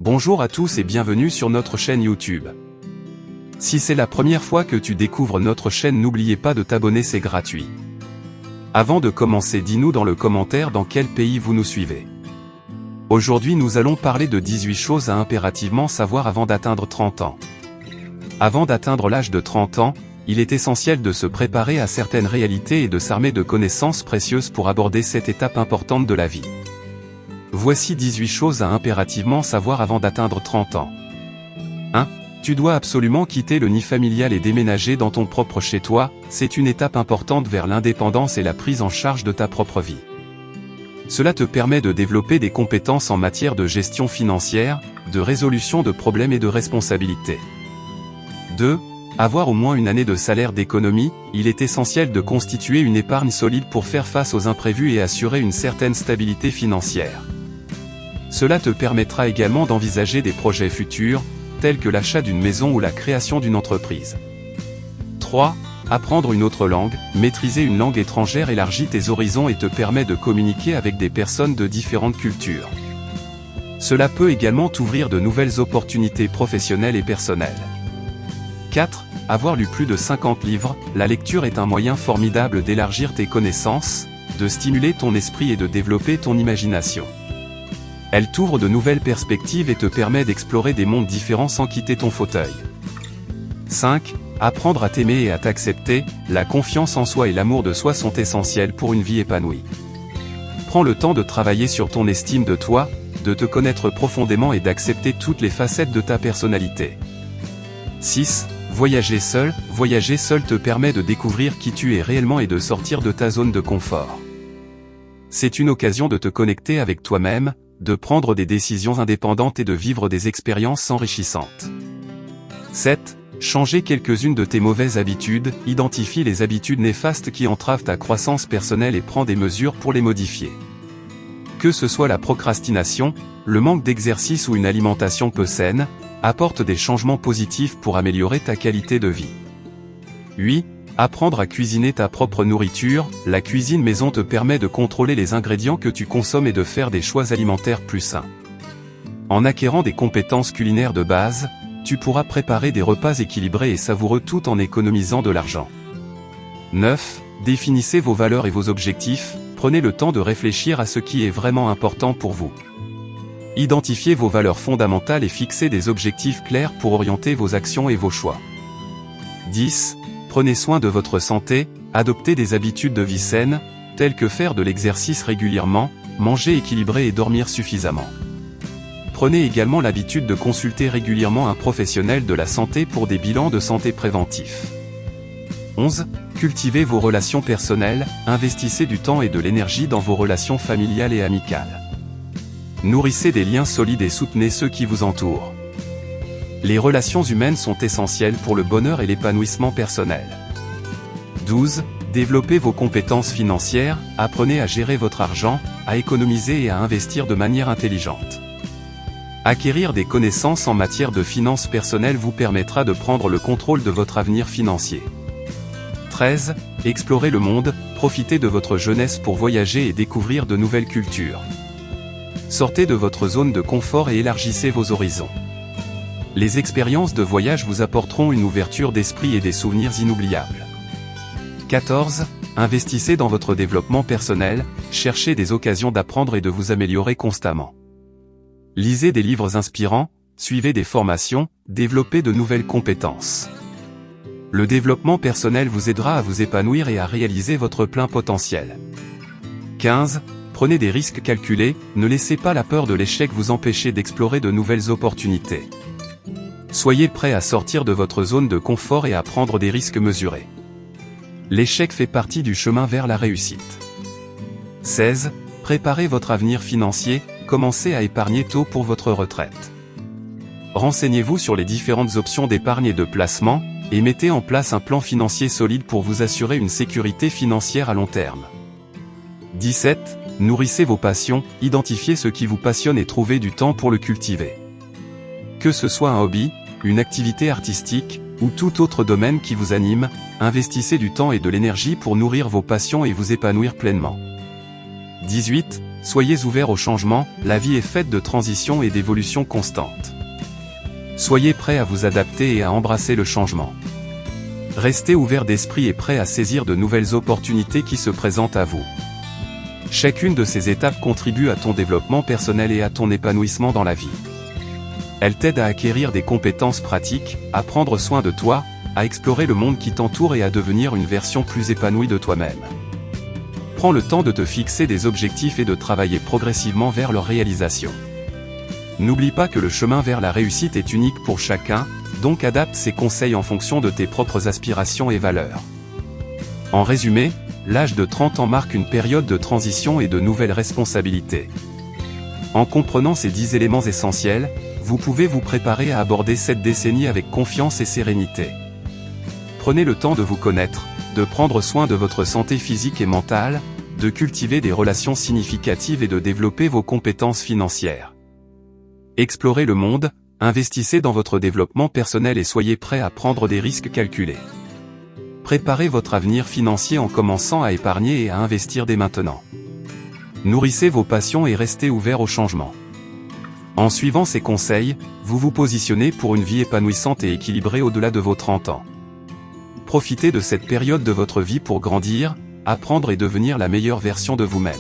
Bonjour à tous et bienvenue sur notre chaîne YouTube. Si c'est la première fois que tu découvres notre chaîne, n'oubliez pas de t'abonner, c'est gratuit. Avant de commencer, dis-nous dans le commentaire dans quel pays vous nous suivez. Aujourd'hui nous allons parler de 18 choses à impérativement savoir avant d'atteindre 30 ans. Avant d'atteindre l'âge de 30 ans, il est essentiel de se préparer à certaines réalités et de s'armer de connaissances précieuses pour aborder cette étape importante de la vie. Voici 18 choses à impérativement savoir avant d'atteindre 30 ans. 1. Tu dois absolument quitter le nid familial et déménager dans ton propre chez-toi, c'est une étape importante vers l'indépendance et la prise en charge de ta propre vie. Cela te permet de développer des compétences en matière de gestion financière, de résolution de problèmes et de responsabilité. 2. Avoir au moins une année de salaire d'économie, il est essentiel de constituer une épargne solide pour faire face aux imprévus et assurer une certaine stabilité financière. Cela te permettra également d'envisager des projets futurs, tels que l'achat d'une maison ou la création d'une entreprise. 3. Apprendre une autre langue, maîtriser une langue étrangère élargit tes horizons et te permet de communiquer avec des personnes de différentes cultures. Cela peut également t'ouvrir de nouvelles opportunités professionnelles et personnelles. 4. Avoir lu plus de 50 livres, la lecture est un moyen formidable d'élargir tes connaissances, de stimuler ton esprit et de développer ton imagination. Elle t'ouvre de nouvelles perspectives et te permet d'explorer des mondes différents sans quitter ton fauteuil. 5. Apprendre à t'aimer et à t'accepter, la confiance en soi et l'amour de soi sont essentiels pour une vie épanouie. Prends le temps de travailler sur ton estime de toi, de te connaître profondément et d'accepter toutes les facettes de ta personnalité. 6. Voyager seul te permet de découvrir qui tu es réellement et de sortir de ta zone de confort. C'est une occasion de te connecter avec toi-même, de prendre des décisions indépendantes et de vivre des expériences enrichissantes. 7. Changer quelques-unes de tes mauvaises habitudes, identifie les habitudes néfastes qui entravent ta croissance personnelle et prends des mesures pour les modifier. Que ce soit la procrastination, le manque d'exercice ou une alimentation peu saine, apporte des changements positifs pour améliorer ta qualité de vie. 8. Apprendre à cuisiner ta propre nourriture, la cuisine maison te permet de contrôler les ingrédients que tu consommes et de faire des choix alimentaires plus sains. En acquérant des compétences culinaires de base, tu pourras préparer des repas équilibrés et savoureux tout en économisant de l'argent. 9. Définissez vos valeurs et vos objectifs, prenez le temps de réfléchir à ce qui est vraiment important pour vous. Identifiez vos valeurs fondamentales et fixez des objectifs clairs pour orienter vos actions et vos choix. 10. Prenez soin de votre santé, adoptez des habitudes de vie saines, telles que faire de l'exercice régulièrement, manger équilibré et dormir suffisamment. Prenez également l'habitude de consulter régulièrement un professionnel de la santé pour des bilans de santé préventifs. 11. Cultivez vos relations personnelles, investissez du temps et de l'énergie dans vos relations familiales et amicales. Nourrissez des liens solides et soutenez ceux qui vous entourent. Les relations humaines sont essentielles pour le bonheur et l'épanouissement personnel. 12. Développez vos compétences financières, apprenez à gérer votre argent, à économiser et à investir de manière intelligente. Acquérir des connaissances en matière de finances personnelles vous permettra de prendre le contrôle de votre avenir financier. 13. Explorez le monde, profitez de votre jeunesse pour voyager et découvrir de nouvelles cultures. Sortez de votre zone de confort et élargissez vos horizons. Les expériences de voyage vous apporteront une ouverture d'esprit et des souvenirs inoubliables. 14. Investissez dans votre développement personnel, cherchez des occasions d'apprendre et de vous améliorer constamment. Lisez des livres inspirants, suivez des formations, développez de nouvelles compétences. Le développement personnel vous aidera à vous épanouir et à réaliser votre plein potentiel. 15. Prenez des risques calculés, ne laissez pas la peur de l'échec vous empêcher d'explorer de nouvelles opportunités. Soyez prêt à sortir de votre zone de confort et à prendre des risques mesurés. L'échec fait partie du chemin vers la réussite. 16. Préparez votre avenir financier, commencez à épargner tôt pour votre retraite. Renseignez-vous sur les différentes options d'épargne et de placement, et mettez en place un plan financier solide pour vous assurer une sécurité financière à long terme. 17. Nourrissez vos passions, identifiez ce qui vous passionne et trouvez du temps pour le cultiver. Que ce soit un hobby, une activité artistique, ou tout autre domaine qui vous anime, investissez du temps et de l'énergie pour nourrir vos passions et vous épanouir pleinement. 18. Soyez ouverts au changement, la vie est faite de transitions et d'évolutions constantes. Soyez prêts à vous adapter et à embrasser le changement. Restez ouverts d'esprit et prêts à saisir de nouvelles opportunités qui se présentent à vous. Chacune de ces étapes contribue à ton développement personnel et à ton épanouissement dans la vie. Elle t'aide à acquérir des compétences pratiques, à prendre soin de toi, à explorer le monde qui t'entoure et à devenir une version plus épanouie de toi-même. Prends le temps de te fixer des objectifs et de travailler progressivement vers leur réalisation. N'oublie pas que le chemin vers la réussite est unique pour chacun, donc adapte ces conseils en fonction de tes propres aspirations et valeurs. En résumé, l'âge de 30 ans marque une période de transition et de nouvelles responsabilités. En comprenant ces 10 éléments essentiels, vous pouvez vous préparer à aborder cette décennie avec confiance et sérénité. Prenez le temps de vous connaître, de prendre soin de votre santé physique et mentale, de cultiver des relations significatives et de développer vos compétences financières. Explorez le monde, investissez dans votre développement personnel et soyez prêts à prendre des risques calculés. Préparez votre avenir financier en commençant à épargner et à investir dès maintenant. Nourrissez vos passions et restez ouverts au changement. En suivant ces conseils, vous vous positionnez pour une vie épanouissante et équilibrée au-delà de vos 30 ans. Profitez de cette période de votre vie pour grandir, apprendre et devenir la meilleure version de vous-même.